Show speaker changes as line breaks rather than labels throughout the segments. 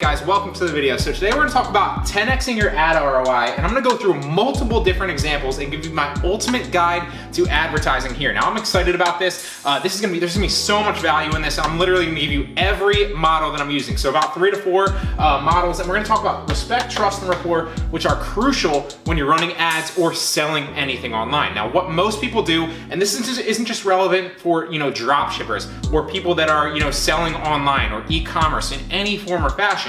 Guys, welcome to the video. So today we're gonna talk about 10xing your ad ROI, and I'm gonna go through multiple different examples and give you my ultimate guide to advertising here. Now I'm excited about this. There's gonna be so much value in this. I'm literally gonna give you every model that I'm using. So about 3 to 4 models, and we're gonna talk about respect, trust, and rapport, which are crucial when you're running ads or selling anything online. Now what most people do, and this isn't just relevant for drop shippers or people that are selling online or e-commerce in any form or fashion.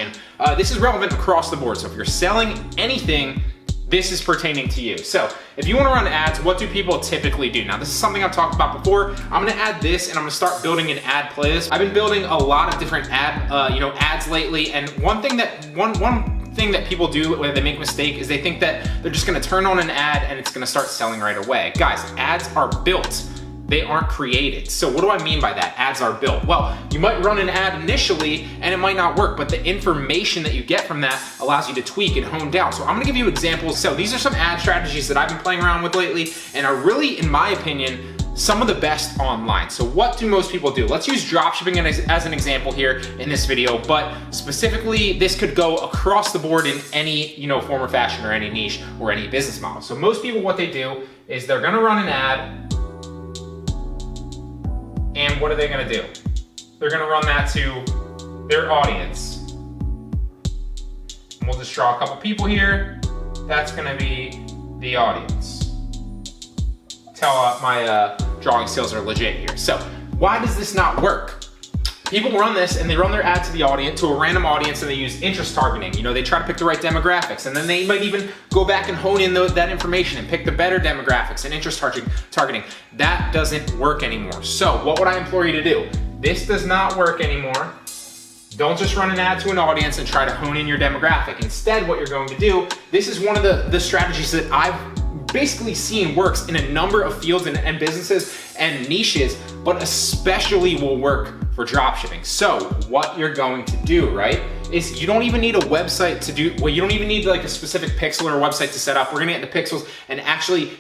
This is relevant across the board. So if you're selling anything, this is pertaining to you. So if you wanna run ads, what do people typically do? Now this is something I've talked about before. I'm gonna add this and I'm gonna start building an ad playlist. I've been building a lot of different ads lately, and one thing that people do when they make a mistake is they think that they're just gonna turn on an ad and it's gonna start selling right away. Guys, ads are built. They aren't created. So what do I mean by that? Ads are built. Well, you might run an ad initially and it might not work, but the information that you get from that allows you to tweak and hone down. So I'm gonna give you examples. So these are some ad strategies that I've been playing around with lately and are really, in my opinion, some of the best online. So what do most people do? Let's use dropshipping as an example here in this video, but specifically this could go across the board in any form or fashion or any niche or any business model. So most people, what they do is they're gonna run an ad, and what are they gonna do? They're gonna run that to their audience. And we'll just draw a couple people here. That's gonna be the audience. Tell my drawing skills are legit here. So why does this not work? People run this and they run their ad to the audience, to a random audience, and they use interest targeting. They try to pick the right demographics, and then they might even go back and hone in that information and pick the better demographics and interest targeting. That doesn't work anymore. So what would I implore you to do? This does not work anymore. Don't just run an ad to an audience and try to hone in your demographic. Instead, what you're going to do, this is one of the strategies that I've basically seen works in a number of fields and businesses and niches, but especially will work for dropshipping. So what you're going to do, right, is you don't even need a website to do, well, you don't even need like a specific pixel or a website to set up. We're gonna get into pixels and actually,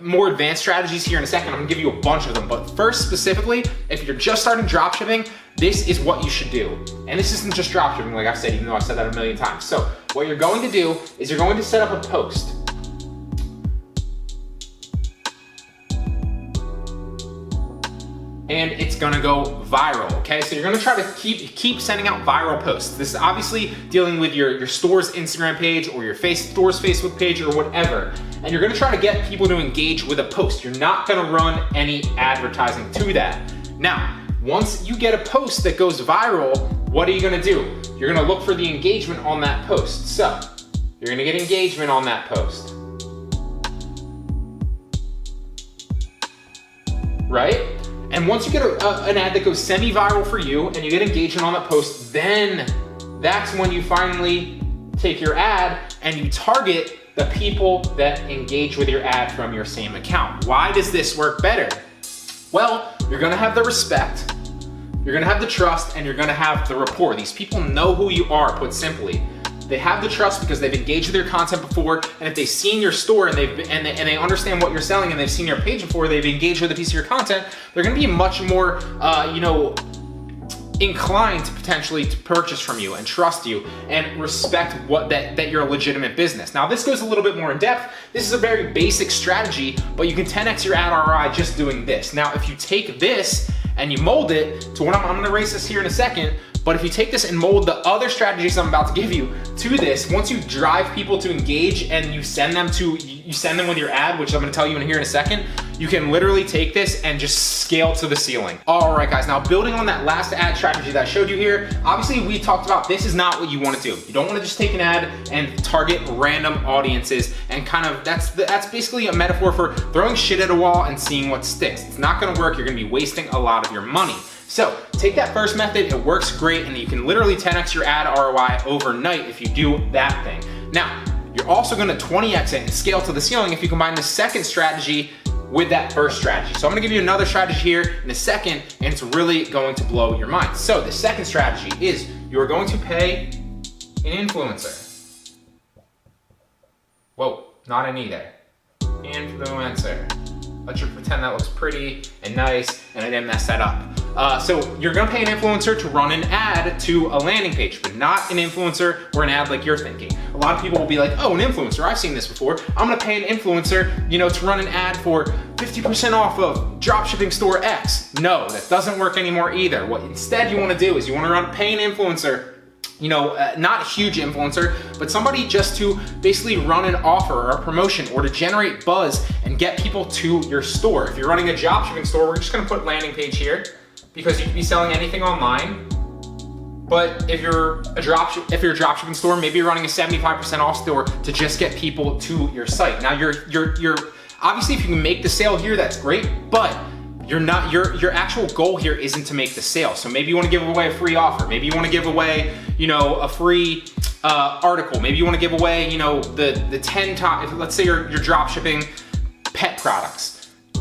more advanced strategies here in a second. I'm gonna give you a bunch of them, but first specifically, if you're just starting dropshipping, this is what you should do. And this isn't just dropshipping, like I've said, even though I've said that a million times. So what you're going to do is you're going to set up a post. And it's gonna go viral, okay? So you're gonna try to keep sending out viral posts. This is obviously dealing with your store's Instagram page or your store's Facebook page or whatever. And you're gonna try to get people to engage with a post. You're not gonna run any advertising to that. Now, once you get a post that goes viral, what are you gonna do? You're gonna look for the engagement on that post. So, you're gonna get engagement on that post. Right? And once you get an ad that goes semi-viral for you and you get engagement on that post, then that's when you finally take your ad and you target the people that engage with your ad from your same account. Why does this work better? Well, you're gonna have the respect, you're gonna have the trust, and you're gonna have the rapport. These people know who you are, put simply. They have the trust because they've engaged with your content before, and if they've seen your store and they understand what you're selling and they've seen your page before, they've engaged with a piece of your content, they're gonna be much more, inclined to potentially to purchase from you and trust you and respect that you're a legitimate business. Now this goes a little bit more in depth. This is a very basic strategy, but you can 10x your ad ROI just doing this. Now if you take this and you mold it to what I'm gonna erase this here in a second, but if you take this and mold the other strategies I'm about to give you to this, once you drive people to engage and you send them with your ad, which I'm gonna tell you in here in a second, you can literally take this and just scale to the ceiling. All right, guys, now building on that last ad strategy that I showed you here, obviously we talked about this is not what you wanna do. You don't wanna just take an ad and target random audiences and that's basically a metaphor for throwing shit at a wall and seeing what sticks. It's not gonna work, you're gonna be wasting a lot of your money. So take that first method, it works great, and you can literally 10x your ad ROI overnight if you do that thing. Now, you're also gonna 20x it and scale to the ceiling if you combine the second strategy with that first strategy. So I'm gonna give you another strategy here in a second, and it's really going to blow your mind. So the second strategy is you're going to pay an influencer. Whoa, not an E there. Influencer. Let's just pretend that looks pretty and nice, and I didn't mess that up. So you're gonna pay an influencer to run an ad to a landing page, but not an influencer or an ad like you're thinking. A lot of people will be like, oh, an influencer, I've seen this before. I'm gonna pay an influencer, to run an ad for 50% off of dropshipping store X. No, that doesn't work anymore either. What instead you wanna do is you wanna pay an influencer, not a huge influencer, but somebody just to basically run an offer or a promotion or to generate buzz and get people to your store. If you're running a dropshipping store, we're just gonna put landing page here because you can be selling anything online. But if you're a dropshipping store, maybe you're running a 75% off store to just get people to your site. Now you're obviously if you can make the sale here, that's great, but your actual goal here isn't to make the sale. So maybe you want to give away a free offer. Maybe you want to give away, a free article. Maybe you want to give away, the 10 top, let's say you're drop shipping pet products.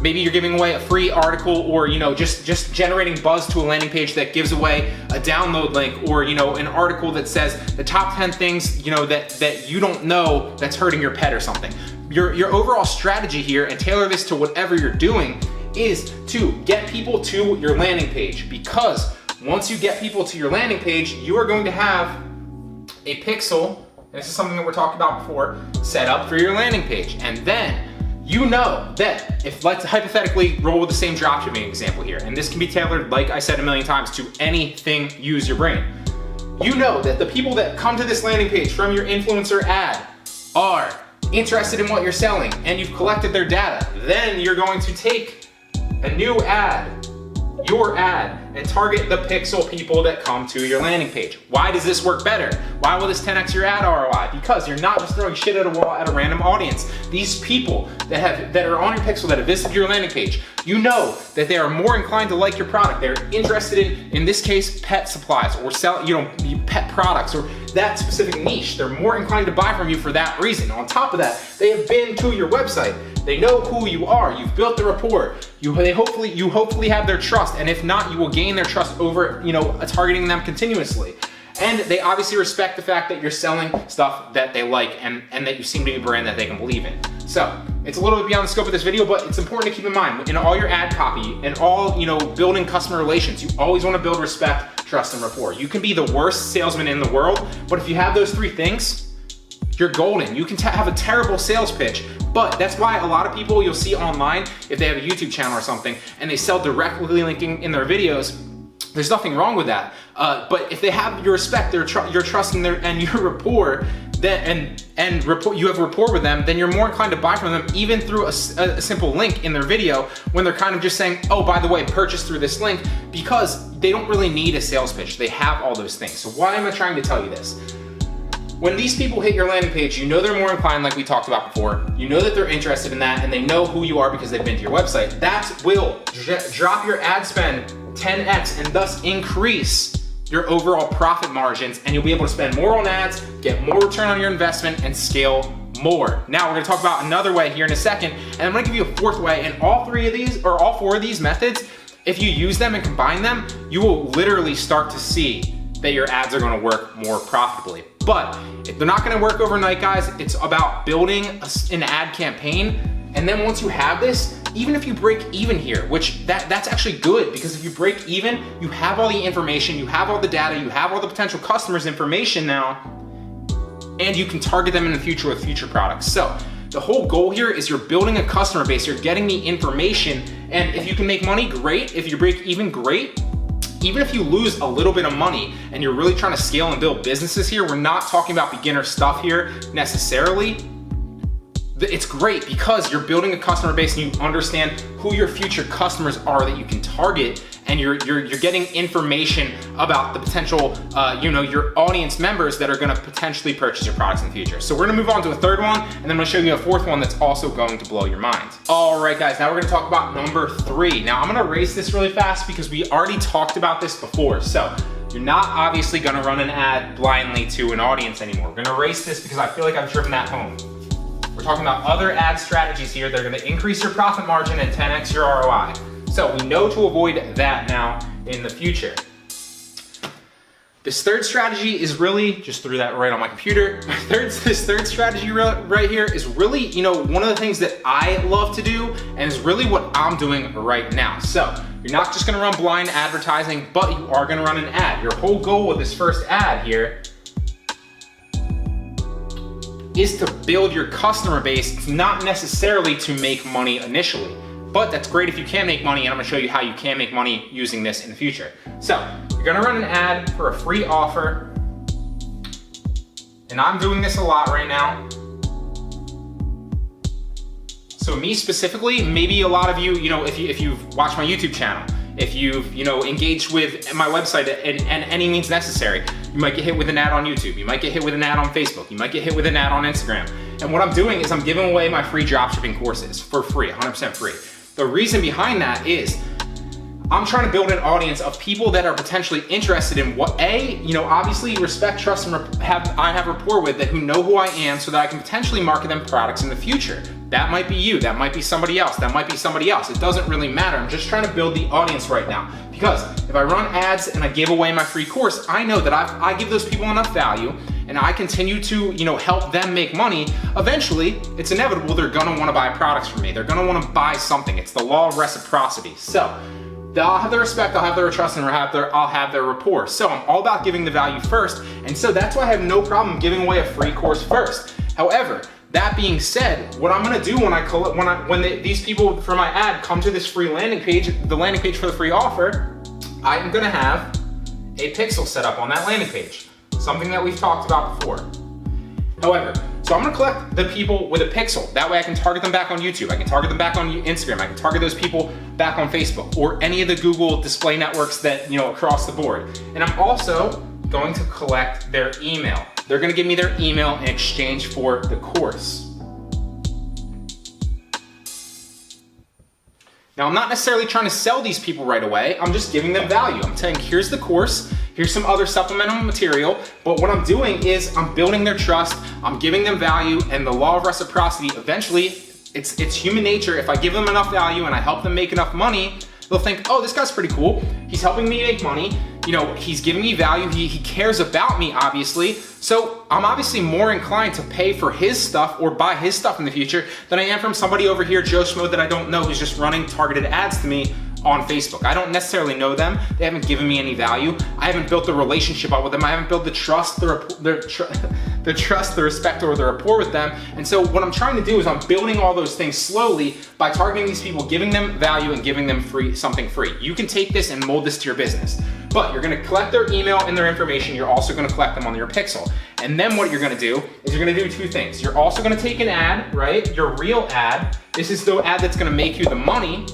Maybe you're giving away a free article or, just generating buzz to a landing page that gives away a download link or, an article that says the top 10 things, that you don't know that's hurting your pet or something. Your overall strategy here, and tailor this to whatever you're doing, is to get people to your landing page, because once you get people to your landing page, you are going to have a pixel, and this is something that we're talking about before, set up for your landing page. And then that if, let's hypothetically roll with the same dropshipping example here, and this can be tailored, like I said a million times, to anything, use your brain. That the people that come to this landing page from your influencer ad are interested in what you're selling and you've collected their data. Then you're going to take a new ad, your ad, and target the pixel people that come to your landing page. Why does this work better? Why will this 10x your ad ROI? Because you're not just throwing shit at a wall at a random audience. These people that are on your pixel, that have visited your landing page, that they are more inclined to like your product. They're interested in this case, pet supplies or pet products or that specific niche. They're more inclined to buy from you for that reason. On top of that, they have been to your website. They know who you are. You've built the rapport. You hopefully have their trust, and if not, you will gain their trust over targeting them continuously. And they obviously respect the fact that you're selling stuff that they like and that you seem to be a brand that they can believe in. So it's a little bit beyond the scope of this video, but it's important to keep in mind in all your ad copy and all building customer relations, you always want to build respect, trust, and rapport. You can be the worst salesman in the world, but if you have those three things, you're golden. You can have a terrible sales pitch, but that's why a lot of people you'll see online, if they have a YouTube channel or something, and they sell directly linking in their videos, there's nothing wrong with that. But if they have your respect, your trust, and your rapport, you have rapport with them, then you're more inclined to buy from them, even through a simple link in their video, when they're kind of just saying, oh, by the way, purchase through this link, because they don't really need a sales pitch. They have all those things. So why am I trying to tell you this? When these people hit your landing page, they're more inclined, like we talked about before. That they're interested in that, and they know who you are because they've been to your website. That will drop your ad spend 10x and thus increase your overall profit margins, and you'll be able to spend more on ads, get more return on your investment, and scale more. Now we're gonna talk about another way here in a second, and I'm gonna give you a fourth way. And all four of these methods, if you use them and combine them, you will literally start to see that your ads are gonna work more profitably. But they're not gonna work overnight, guys. It's about building an ad campaign. And then once you have this, even if you break even here, which that's actually good, because if you break even, you have all the information, you have all the data, you have all the potential customers' information now, and you can target them in the future with future products. So the whole goal here is you're building a customer base, you're getting the information, and if you can make money, great. If you break even, great. Even if you lose a little bit of money and you're really trying to scale and build businesses here, we're not talking about beginner stuff here necessarily. It's great because you're building a customer base and you understand who your future customers are that you can target, and you're getting information about the potential, your audience members that are gonna potentially purchase your products in the future. So we're gonna move on to a third one, and then I'm gonna show you a fourth one that's also going to blow your mind. All right, guys, now we're gonna talk about number 3. Now I'm gonna erase this really fast because we already talked about this before. So you're not obviously gonna run an ad blindly to an audience anymore. We're gonna erase this because I feel like I've driven that home. We're talking about other ad strategies here that are gonna increase your profit margin and 10x your ROI. So we know to avoid that now in the future. This third strategy is really, just threw that right on my computer. This third strategy right here is really, one of the things that I love to do and is really what I'm doing right now. So you're not just gonna run blind advertising, but you are gonna run an ad. Your whole goal with this first ad here is to build your customer base. It's not necessarily to make money initially, but that's great if you can make money, and I'm gonna show you how you can make money using this in the future. So you're gonna run an ad for a free offer, and I'm doing this a lot right now. So me specifically, maybe a lot of you, if you've watched my YouTube channel, if you've engaged with my website in any means necessary, you might get hit with an ad on YouTube, you might get hit with an ad on Facebook, you might get hit with an ad on Instagram. And what I'm doing is I'm giving away my free dropshipping courses for free, 100% free. The reason behind that is I'm trying to build an audience of people that are potentially interested in what, obviously respect, trust, and I have rapport with, that who know who I am, so that I can potentially market them products in the future. That might be you, that might be somebody else, that might be somebody else. It doesn't really matter. I'm just trying to build the audience right now. Because if I run ads and I give away my free course, I know that I give those people enough value, and I continue to help them make money. Eventually, it's inevitable they're gonna wanna buy products from me. They're gonna wanna buy something. It's the law of reciprocity. So I'll have their respect, I'll have their trust, and I'll have their rapport. So I'm all about giving the value first, and so that's why I have no problem giving away a free course first. However, that being said, what I'm gonna do when these people for my ad come to this free landing page, the landing page for the free offer, I'm gonna have a pixel set up on that landing page, something that we've talked about before. However, so I'm gonna collect the people with a pixel. That way I can target them back on YouTube, I can target them back on Instagram, I can target those people back on Facebook, or any of the Google display networks that, across the board. And I'm also going to collect their email. They're gonna give me their email in exchange for the course. Now, I'm not necessarily trying to sell these people right away. I'm just giving them value. I'm saying, here's the course, here's some other supplemental material, but what I'm doing is I'm building their trust, I'm giving them value, and the law of reciprocity, eventually, it's human nature. If I give them enough value and I help them make enough money, they'll think, oh, this guy's pretty cool. He's helping me make money. He's giving me value. He cares about me, obviously. So I'm obviously more inclined to pay for his stuff or buy his stuff in the future than I am from somebody over here, Joe Schmo, that I don't know, who's just running targeted ads to me on Facebook. I don't necessarily know them. They haven't given me any value. I haven't built the relationship up with them. I haven't built the trust, the trust, the respect, or the rapport with them. And so what I'm trying to do is I'm building all those things slowly by targeting these people, giving them value, and giving them something free. You can take this and mold this to your business, but you're gonna collect their email and their information. You're also gonna collect them on your pixel. And then what you're gonna do is you're gonna do two things. You're also gonna take an ad, right? Your real ad. This is the ad that's gonna make you the money.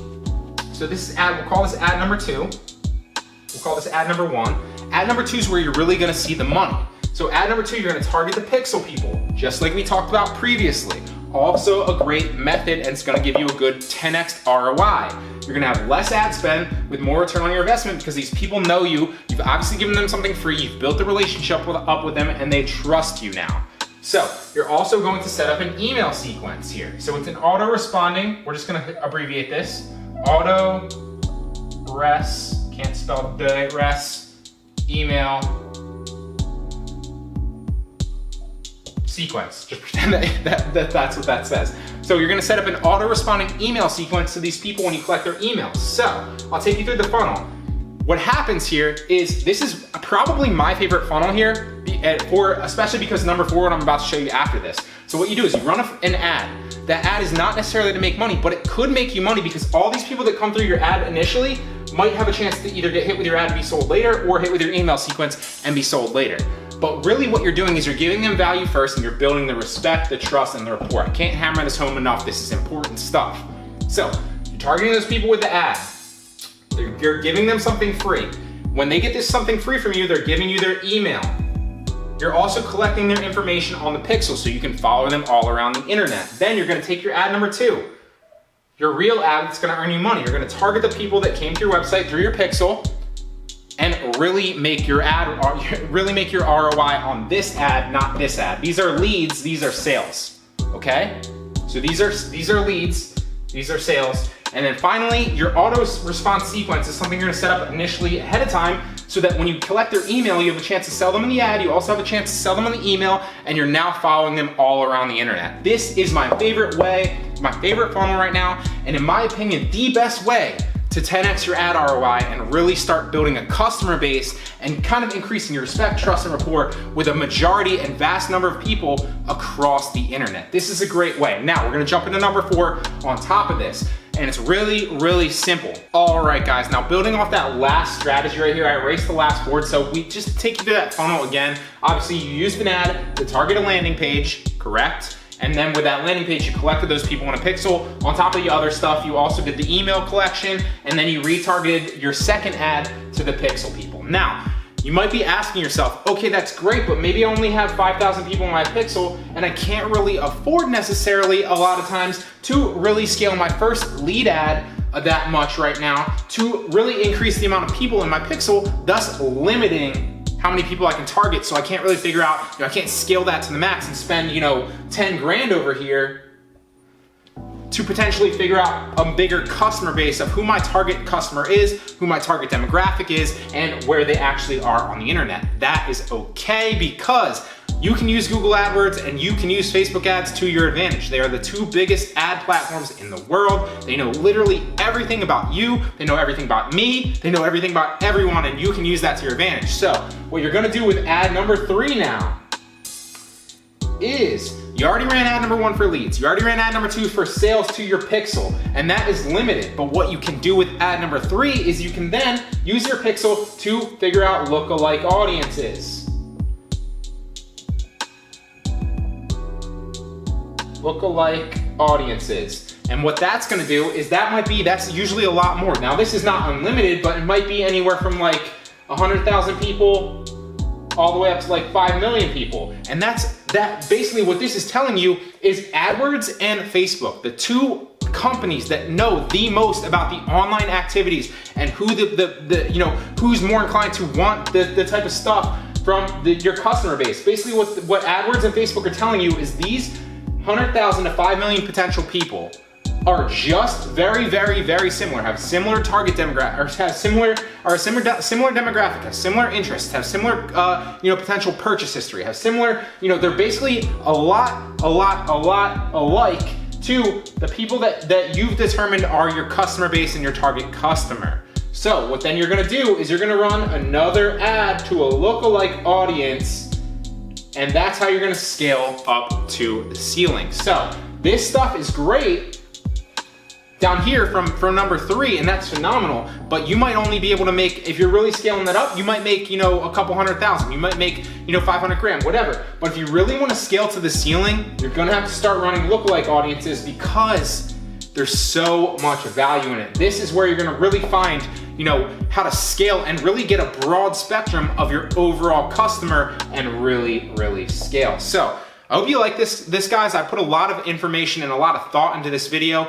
So this is we'll call this ad number 2. We'll call this ad number 1. Ad number 2 is where you're really gonna see the money. So ad number 2, you're gonna target the pixel people, just like we talked about previously. Also a great method, and it's gonna give you a good 10x ROI. You're gonna have less ad spend with more return on your investment because these people know you. You've obviously given them something free, you've built the relationship up with them, and they trust you now. So you're also going to set up an email sequence here. So it's an auto-responding, we're just gonna abbreviate this, auto-res, can't spell the res, email sequence. Just pretend that's what that says. So you're gonna set up an auto-responding email sequence to these people when you collect their emails. So I'll take you through the funnel. What happens here is, this is probably my favorite funnel here, especially because number 4, what I'm about to show you after this. So what you do is you run an ad. That ad is not necessarily to make money, but it could make you money because all these people that come through your ad initially might have a chance to either get hit with your ad and be sold later, or hit with your email sequence and be sold later. But really what you're doing is you're giving them value first, and you're building the respect, the trust, and the rapport. I can't hammer this home enough. This is important stuff. So you're targeting those people with the ad. You're giving them something free. When they get this something free from you, they're giving you their email. You're also collecting their information on the pixel so you can follow them all around the internet. Then you're gonna take your ad number 2, your real ad that's gonna earn you money. You're gonna target the people that came to your website through your pixel and really make your ROI on this ad, not this ad. These are leads, these are sales, okay? So these are leads, these are sales. And then finally, your auto response sequence is something you're gonna set up initially ahead of time so that when you collect their email, you have a chance to sell them in the ad, you also have a chance to sell them in the email, and you're now following them all around the internet. This is my favorite way, my favorite funnel right now, and in my opinion, the best way to 10x your ad ROI and really start building a customer base and kind of increasing your respect, trust, and rapport with a majority and vast number of people across the internet. This is a great way. Now, we're gonna jump into number 4 on top of this, and it's really, really simple. All right, guys, now building off that last strategy right here, I erased the last board, so we just take you to that funnel again. Obviously, you used an ad to target a landing page, correct? And then with that landing page, you collected those people in a pixel. On top of the other stuff, you also did the email collection, and then you retargeted your second ad to the pixel people. Now, you might be asking yourself, okay, that's great, but maybe I only have 5,000 people in my pixel, and I can't really afford necessarily a lot of times to really scale my first lead ad that much right now to really increase the amount of people in my pixel, thus limiting how many people I can target. So I can't really figure out, I can't scale that to the max and spend, 10 grand over here to potentially figure out a bigger customer base of who my target customer is, who my target demographic is, and where they actually are on the internet. That is okay, because you can use Google AdWords and you can use Facebook ads to your advantage. They are the 2 biggest ad platforms in the world. They know literally everything about you. They know everything about me. They know everything about everyone, and you can use that to your advantage. So what you're gonna do with ad number 3 now is, you already ran ad number 1 for leads. You already ran ad number 2 for sales to your pixel, and that is limited. But what you can do with ad number 3 is you can then use your pixel to figure out lookalike audiences. Lookalike audiences. And what that's gonna do is that's usually a lot more. Now, this is not unlimited, but it might be anywhere from like 100,000 people all the way up to like 5 million people. And basically what this is telling you is AdWords and Facebook, the 2 companies that know the most about the online activities and who who's more inclined to want the type of stuff from your customer base. Basically what AdWords and Facebook are telling you is these 100,000 to 5 million potential people are just very, very, very similar, have similar target demographic, or have similar demographic, have similar interests, have similar, potential purchase history, have similar, they're basically a lot alike to the people that you've determined are your customer base and your target customer. So what then you're gonna do is you're gonna run another ad to a lookalike audience, and that's how you're gonna scale up to the ceiling. So this stuff is great down here from number 3, and that's phenomenal, but you might only be able to make, if you're really scaling that up, you might make, a couple 100,000, you might make, 500 grand, whatever. But if you really wanna scale to the ceiling, you're gonna have to start running lookalike audiences, because there's so much value in it. This is where you're gonna really find, how to scale and really get a broad spectrum of your overall customer and really, really scale. So I hope you like this guys. I put a lot of information and a lot of thought into this video.